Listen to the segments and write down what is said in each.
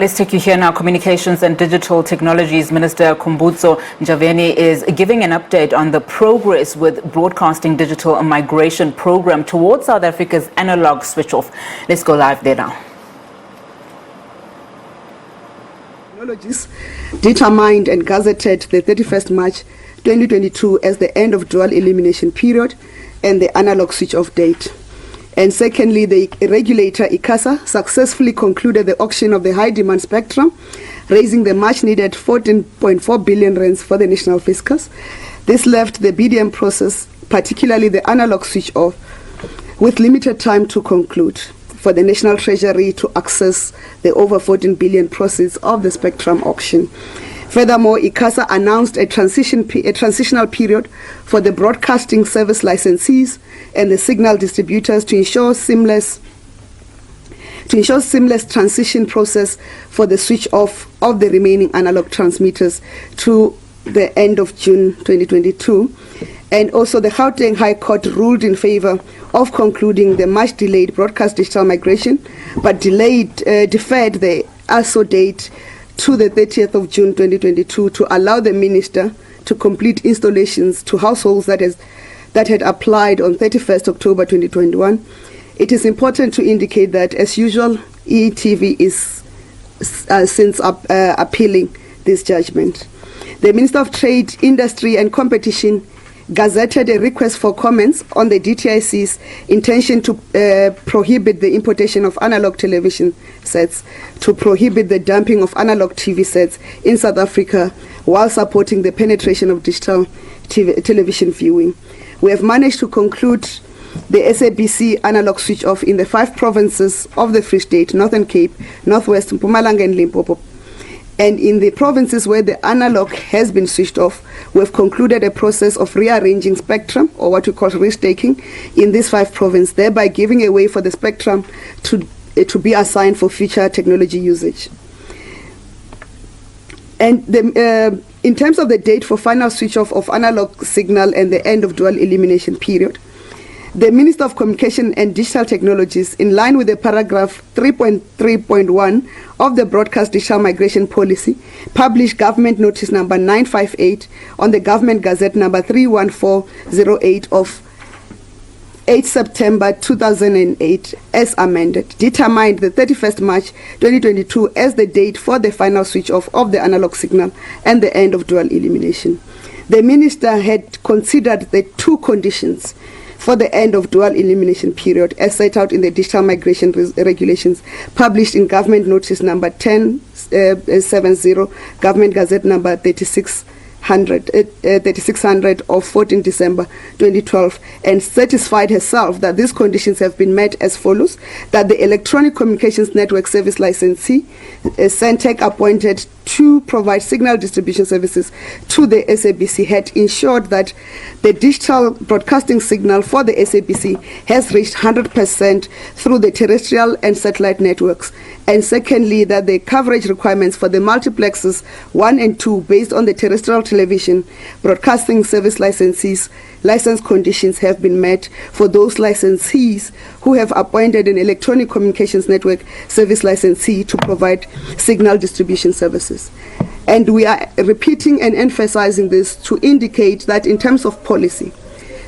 Let's take you here now. Communications and Digital Technologies Minister Khumbudzo Ntshavheni is giving an update on the progress with Broadcasting Digital Migration Program towards South Africa's analog switch-off. Let's go live there now. Technologies determined and gazetted the 31st March 2022 as the end of dual elimination period and the analog switch-off date. And secondly, the regulator, ICASA, successfully concluded the auction of the high-demand spectrum, raising the much-needed 14.4 billion rands for the national fiscus. This left the BDM process, particularly the analog switch-off, with limited time to conclude for the National Treasury to access the over 14 billion proceeds of the spectrum auction. Furthermore, ICASA announced a transitional period for the broadcasting service licensees and the signal distributors to ensure seamless transition process for the switch off of the remaining analog transmitters to the end of June 2022. And also the Gauteng High Court ruled in favor of concluding the much delayed broadcast digital migration, but deferred the ASO date to the 30th of June 2022 to allow the minister to complete installations to households that had applied on 31st October 2021. It is important to indicate that, as usual, ETV is since appealing this judgment. The Minister of Trade, Industry and Competition gazetted a request for comments on the DTIC's intention to prohibit the importation of analog television sets, to prohibit the dumping of analog TV sets in South Africa while supporting the penetration of digital television viewing. We have managed to conclude the SABC analog switch-off in the 5 provinces of the Free State, Northern Cape, Northwest, Mpumalanga and Limpopo. And in the provinces where the analog has been switched off, we've concluded a process of rearranging spectrum, or what we call restaking, in these 5 provinces, thereby giving a way for the spectrum to be assigned for future technology usage. And in terms of the date for final switch-off of analog signal and the end of dual elimination period, the Minister of Communication and Digital Technologies, in line with the paragraph 3.3.1 of the Broadcast Digital Migration Policy, published Government Notice number 958 on the Government Gazette number 31408 of 8 September 2008 as amended, determined the 31st March 2022 as the date for the final switch-off of the analog signal and the end of dual elimination. The Minister had considered the 2 conditions for the end of dual elimination period as set out in the Digital Migration Regulations published in Government Notice number 1070, Government Gazette number 3600 of 14 December 2012, and satisfied herself that these conditions have been met as follows: that the Electronic Communications Network Service Licensee, Centec, appointed to provide signal distribution services to the SABC, had ensured that the digital broadcasting signal for the SABC has reached 100% through the terrestrial and satellite networks. And secondly, that the coverage requirements for the multiplexes 1 and 2 based on the terrestrial television broadcasting service licensees license conditions have been met for those licensees who have appointed an electronic communications network service licensee to provide signal distribution services. And we are repeating and emphasizing this to indicate that in terms of policy,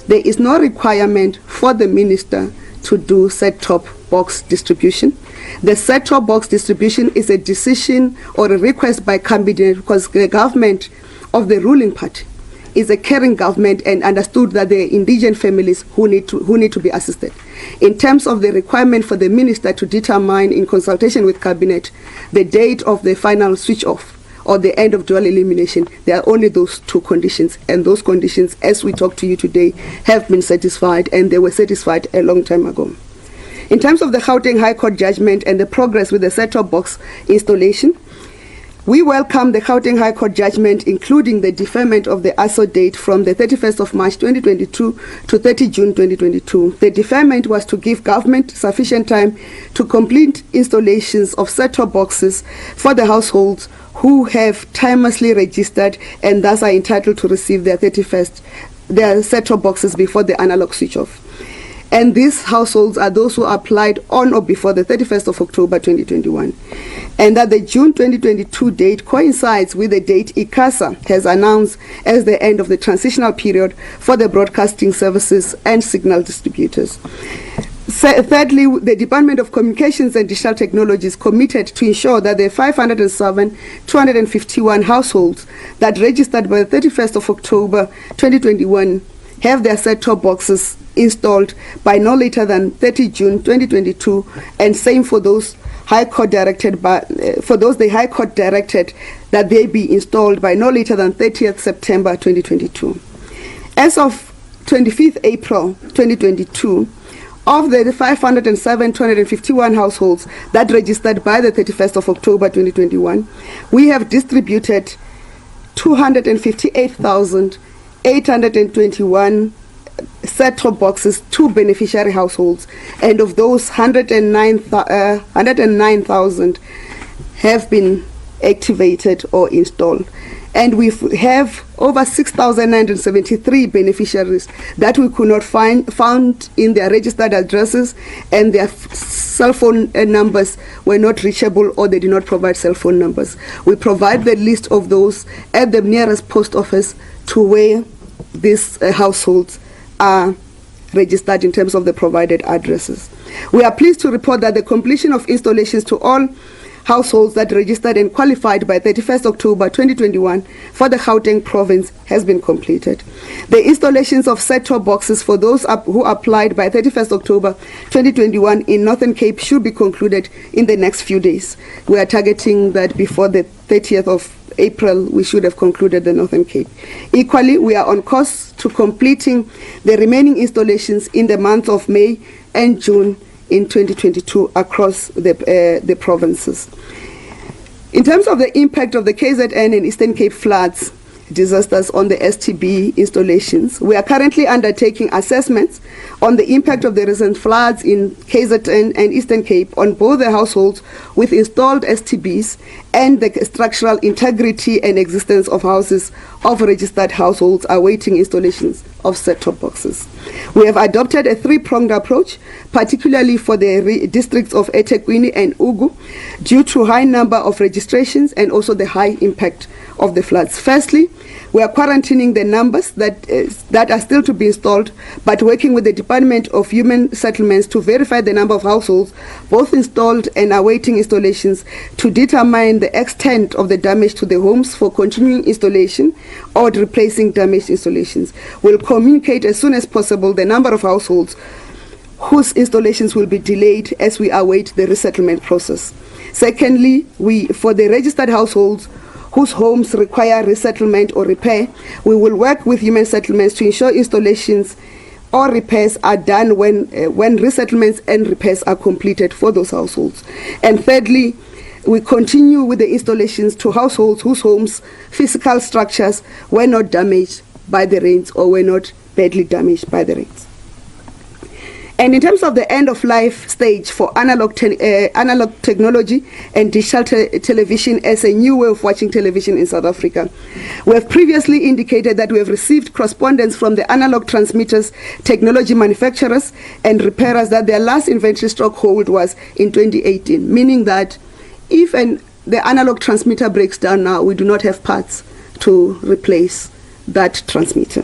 there is no requirement for the minister to do set-top box distribution. The set-top box distribution is a decision or a request by cabinet, because the government of the ruling party is a caring government and understood that there are indigent families who need to be assisted. In terms of the requirement for the minister to determine, in consultation with cabinet, the date of the final switch off or the end of dual elimination, there are only those 2 conditions, and those conditions, as we talk to you today, have been satisfied, and they were satisfied a long time ago. In terms of the Gauteng High Court judgment and the progress with the set-top box installation, we welcome the Gauteng High Court judgment, including the deferment of the ASO date from the 31st of March 2022 to 30 June 2022. The deferment was to give government sufficient time to complete installations of set-top boxes for the households who have timelessly registered and thus are entitled to receive their set-top boxes before the analog switch-off. And these households are those who applied on or before the 31st of October 2021. And that the June 2022 date coincides with the date ICASA has announced as the end of the transitional period for the broadcasting services and signal distributors. Thirdly, the Department of Communications and Digital Technologies committed to ensure that the 507,251 households that registered by the 31st of October 2021 have their set-top boxes installed by no later than 30 June 2022, and same for those the High Court directed that they be installed by no later than 30th September 2022. As of 25th April 2022, of the 507,251 households that registered by the 31st of October 2021, we have distributed 258,821 set-top boxes to beneficiary households, and of those 109,000 have been activated or installed. And we have over 6,973 beneficiaries that we could not found in their registered addresses, and their cell phone numbers were not reachable, or they did not provide cell phone numbers. We provide the list of those at the nearest post office to where these households are registered in terms of the provided addresses. We are pleased to report that the completion of installations to all households that registered and qualified by 31st October 2021 for the Gauteng province has been completed. The installations of set-top boxes for those who applied by 31st October 2021 in Northern Cape should be concluded in the next few days. We are targeting that before the 30th of April, we should have concluded the Northern Cape. Equally, we are on course to completing the remaining installations in the months of May and June in 2022 across the provinces. In terms of the impact of the KZN and Eastern Cape floods disasters on the STB installations, we are currently undertaking assessments on the impact of the recent floods in KZN and Eastern Cape on both the households with installed STBs and the structural integrity and existence of houses of registered households awaiting installations of set-top boxes. We have adopted a three-pronged approach, particularly for the districts of eThekwini and Ugu, due to high number of registrations and also the high impact of the floods. Firstly, we are quarantining the numbers that are still to be installed, but working with the Department of Human Settlements to verify the number of households both installed and awaiting installations to determine the extent of the damage to the homes for continuing installation or replacing damaged installations. We'll communicate as soon as possible the number of households whose installations will be delayed as we await the resettlement process. Secondly, for the registered households whose homes require resettlement or repair, we will work with human settlements to ensure installations or repairs are done when resettlements and repairs are completed for those households. And thirdly, we continue with the installations to households whose homes' physical structures were not damaged by the rains or were not badly damaged by the rains. And in terms of the end-of-life stage for analog technology and digital television as a new way of watching television in South Africa, we have previously indicated that we have received correspondence from the analog transmitters, technology manufacturers and repairers that their last inventory stock hold was in 2018, meaning that if the analog transmitter breaks down now, we do not have parts to replace that transmitter.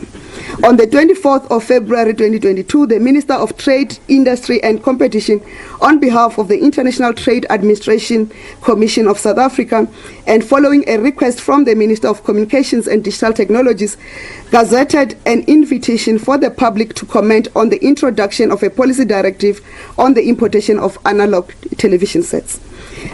On the 24th of February 2022, the Minister of Trade, Industry and Competition, on behalf of the International Trade Administration Commission of South Africa, and following a request from the Minister of Communications and Digital Technologies, gazetted an invitation for the public to comment on the introduction of a policy directive on the importation of analog television sets.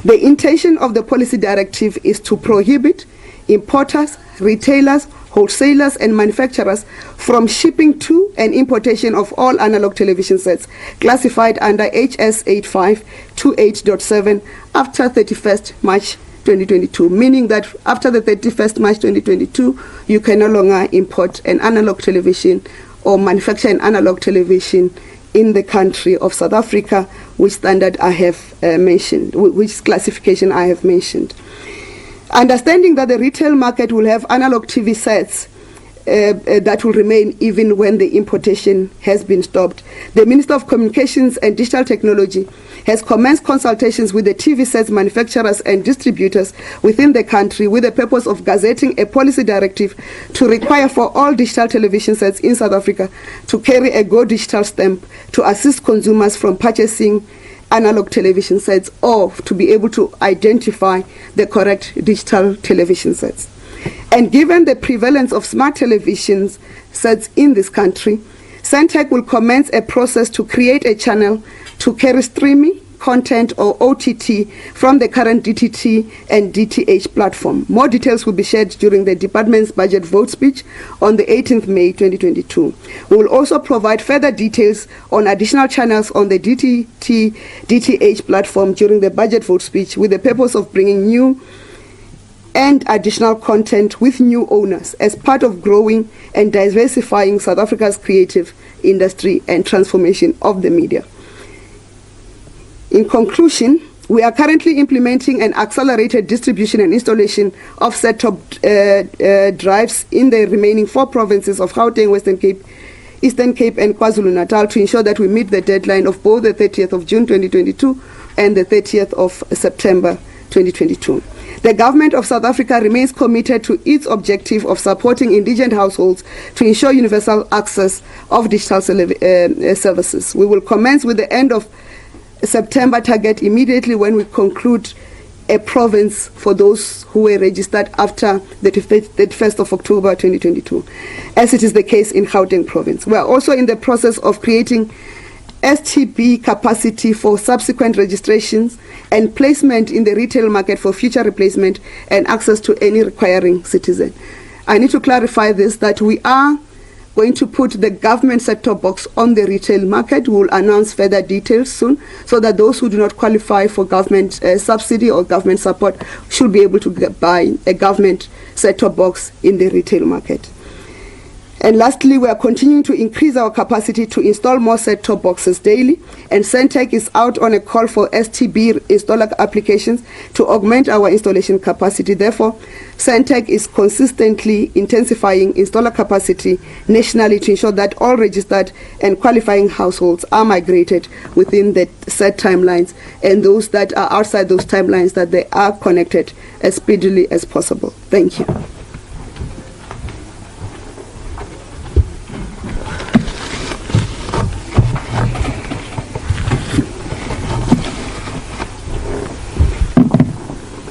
The intention of the policy directive is to prohibit importers, retailers, wholesalers and manufacturers from shipping to and importation of all analog television sets classified under HS 8528.7 after 31st March 2022, meaning that after the 31st March 2022, you can no longer import an analog television or manufacture an analog television in the country of South Africa, which standard I have mentioned, which classification I have mentioned. Understanding that the retail market will have analog TV sets that will remain even when the importation has been stopped. The Minister of Communications and Digital Technology has commenced consultations with the TV sets manufacturers and distributors within the country with the purpose of gazetting a policy directive to require for all digital television sets in South Africa to carry a Go Digital stamp to assist consumers from purchasing analog television sets or to be able to identify the correct digital television sets. And given the prevalence of smart television sets in this country, Sentech will commence a process to create a channel to carry streaming content or OTT from the current DTT and DTH platform. More details will be shared during the department's budget vote speech on the 18th May 2022. We will also provide further details on additional channels on the DTT DTH platform during the budget vote speech with the purpose of bringing new and additional content with new owners as part of growing and diversifying South Africa's creative industry and transformation of the media. In conclusion, we are currently implementing an accelerated distribution and installation of set-top drives in the remaining 4 provinces of Gauteng, Western Cape, Eastern Cape and KwaZulu-Natal to ensure that we meet the deadline of both the 30th of June 2022 and the 30th of September 2022. The government of South Africa remains committed to its objective of supporting indigent households to ensure universal access of digital services. We will commence with the end of September target immediately when we conclude a province for those who were registered after the 31st of October 2022, as it is the case in Gauteng province. We are also in the process of creating STB capacity for subsequent registrations and placement in the retail market for future replacement and access to any requiring citizen. I need to clarify this, that we are going to put the government set-top box on the retail market. We will announce further details soon so that those who do not qualify for government subsidy or government support should be able to buy a government set-top box in the retail market. And lastly, we are continuing to increase our capacity to install more set-top boxes daily, and Sentech is out on a call for STB installer applications to augment our installation capacity. Therefore, Sentech is consistently intensifying installer capacity nationally to ensure that all registered and qualifying households are migrated within the set timelines, and those that are outside those timelines, that they are connected as speedily as possible. Thank you.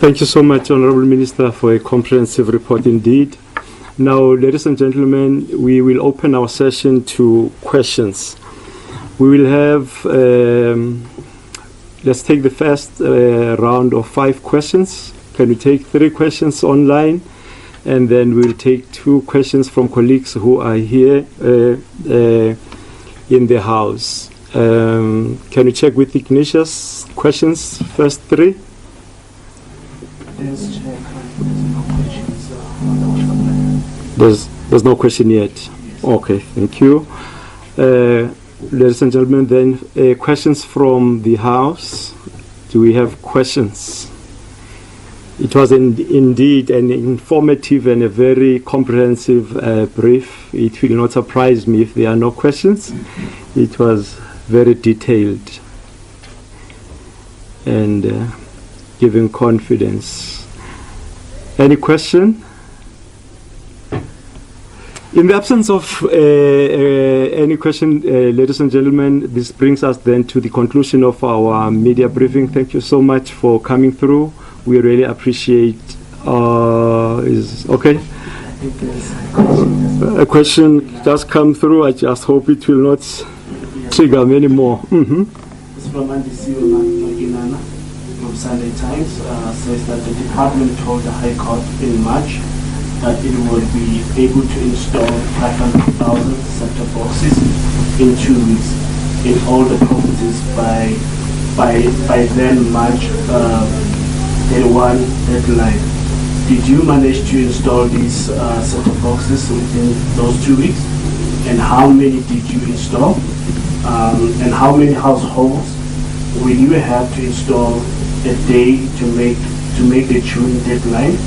Thank you so much, Honorable Minister, for a comprehensive report indeed. Now, ladies and gentlemen, we will open our session to questions. We will have, let's take the first round of 5 questions. Can we take 3 questions online? And then we'll take 2 questions from colleagues who are here in the House. Can we check with Ignatius? Questions, first 3? There's no question yet. Okay, thank you. Ladies and gentlemen, then questions from the House. Do we have questions? It was indeed an informative and a very comprehensive brief. It will not surprise me if there are no questions. It was very detailed and giving confidence. Any question? In the absence of any question, ladies and gentlemen, this brings us then to the conclusion of our media briefing. Thank you so much for coming through. We really appreciate. Is okay? A question just come through. I just hope it will not trigger many more. It's from Maginana from Sunday Times. Says that the department told the High Court in March that it would be able to install 500,000 set-top boxes in 2 weeks in all the provinces by then March 31 deadline. Did you manage to install these set-top boxes within those 2 weeks? And how many did you install? And how many households will you have to install a day to make the June deadline?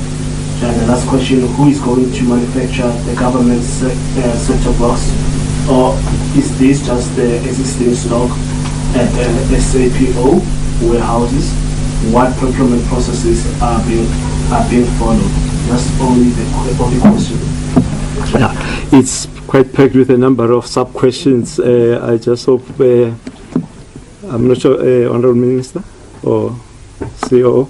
And the last question, who is going to manufacture the government's set-top box? Or is this just the existing stock at SAPO warehouses? What procurement processes are being followed? That's only the question. Yeah, it's quite packed with a number of sub-questions. I just hope, I'm not sure, Honourable Minister or COO?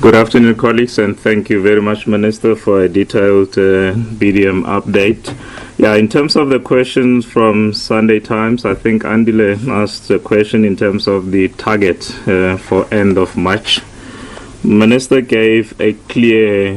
Good afternoon, colleagues, and thank you very much, Minister, for a detailed BDM update. Yeah, in terms of the questions from Sunday Times, I think Andile asked a question in terms of the target for end of March. Minister gave a clear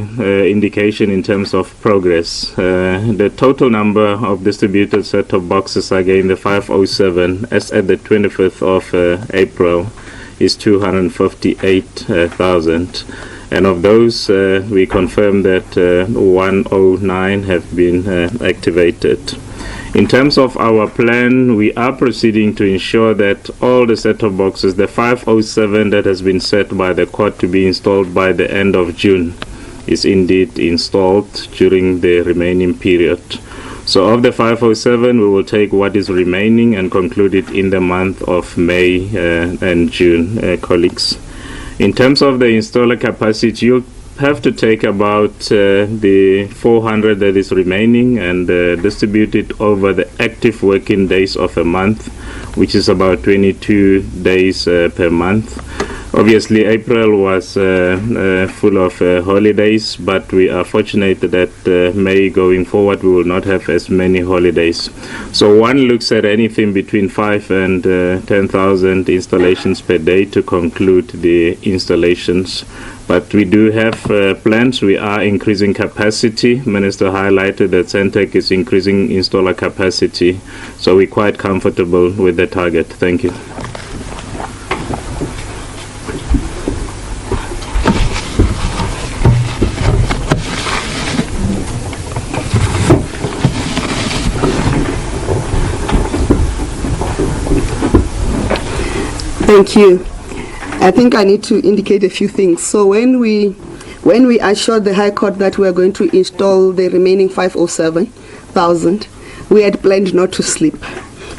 indication in terms of progress. The total number of distributed set-top boxes, again, the 507, as at the 25th of April, is 258,000. And of those, we confirm that 109 have been activated. In terms of our plan, we are proceeding to ensure that all the set-top boxes, the 507 that has been set by the court to be installed by the end of June, is indeed installed during the remaining period. So of the 507, we will take what is remaining and conclude it in the month of May and June, colleagues. In terms of the installer capacity, you'll have to take about the 400 that is remaining and distribute it over the active working days of a month, which is about 22 days per month. Obviously, April was full of holidays, but we are fortunate that May going forward, we will not have as many holidays. So one looks at anything between 5 and 10,000 installations per day to conclude the installations. But we do have plans. We are increasing capacity. Minister highlighted that Centec is increasing installer capacity. So we're quite comfortable with the target. Thank you. Thank you. I think I need to indicate a few things. So when we assured the High Court that we are going to install the remaining 507,000, we had planned not to sleep.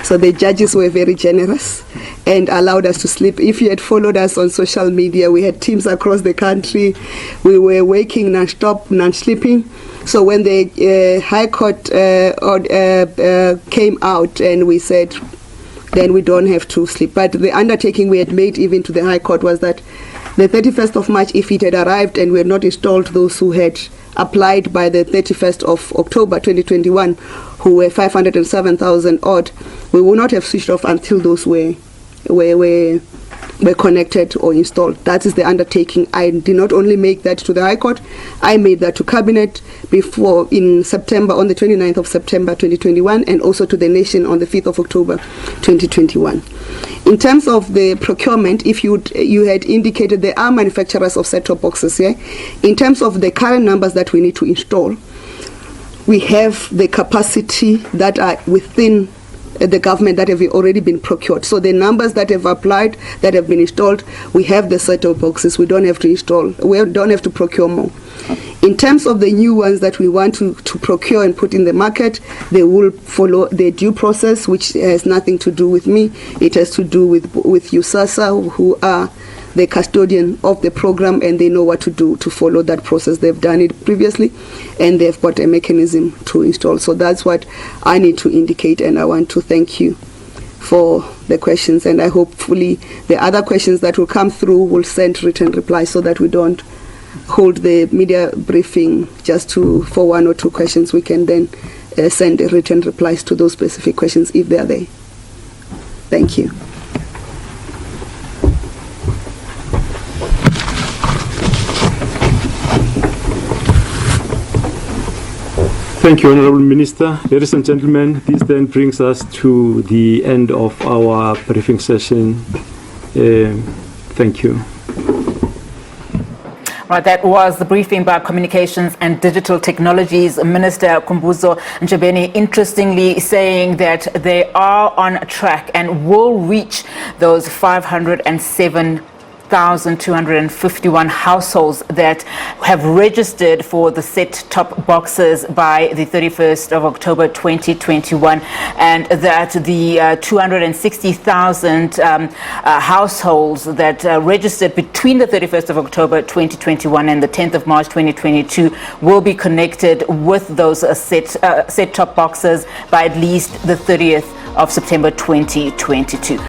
So the judges were very generous and allowed us to sleep. If you had followed us on social media, we had teams across the country. We were waking non-stop, non-sleeping. So when the High Court came out and we said, then we don't have to sleep. But the undertaking we had made even to the High Court was that the 31st of March, if it had arrived and we had not installed those who had applied by the 31st of October 2021, who were 507,000 odd, we would not have switched off until those were connected or installed. That is the undertaking. I did not only make that to the High Court, I made that to Cabinet before in September, on the 29th of September 2021, and also to the nation on the 5th of October 2021. In terms of the procurement, if you had indicated there are manufacturers of set-top boxes here, in terms of the current numbers that we need to install, we have the capacity that are within the government that have already been procured. So the numbers that have applied, that have been installed, we have the set-top boxes. We don't have to install. We don't have to procure more. In terms of the new ones that we want to procure and put in the market, they will follow the due process, which has nothing to do with me. It has to do with USASA, who are the custodian of the program, and they know what to do to follow that process. They've done it previously, and they've got a mechanism to install. So that's what I need to indicate, and I want to thank you for the questions, and I hopefully the other questions that will come through will send written replies so that we don't hold the media briefing just for one or two questions. We can then send written replies to those specific questions if they are there. Thank you. Thank you, Honourable Minister. Ladies and gentlemen, this then brings us to the end of our briefing session. Thank you. Right, that was the briefing by Communications and Digital Technologies Minister Khumbudzo Ntshavheni, interestingly saying that they are on track and will reach those 507,251 households that have registered for the set-top boxes by the 31st of October 2021, and that the 260,000 households that registered between the 31st of October 2021 and the 10th of March 2022 will be connected with those set-top boxes by at least the 30th of September 2022.